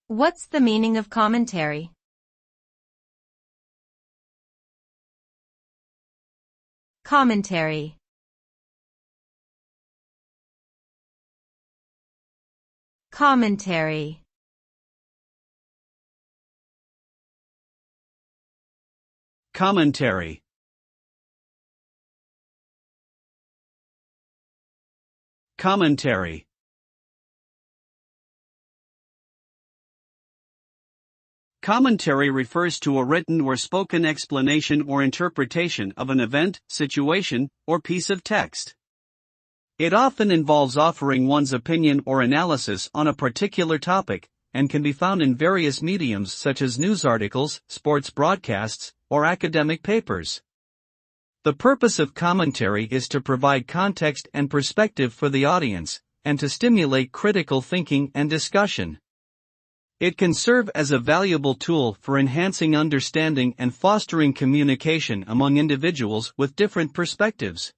What's the meaning of commentary? Commentary. Commentary. Commentary. Commentary. Commentary refers to a written or spoken explanation or interpretation of an event, situation, or piece of text. It often involves offering one's opinion or analysis on a particular topic, and can be found in various mediums such as news articles, sports broadcasts, or academic papers. The purpose of commentary is to provide context and perspective for the audience, and to stimulate critical thinking and discussion. It can serve as a valuable tool for enhancing understanding and fostering communication among individuals with different perspectives.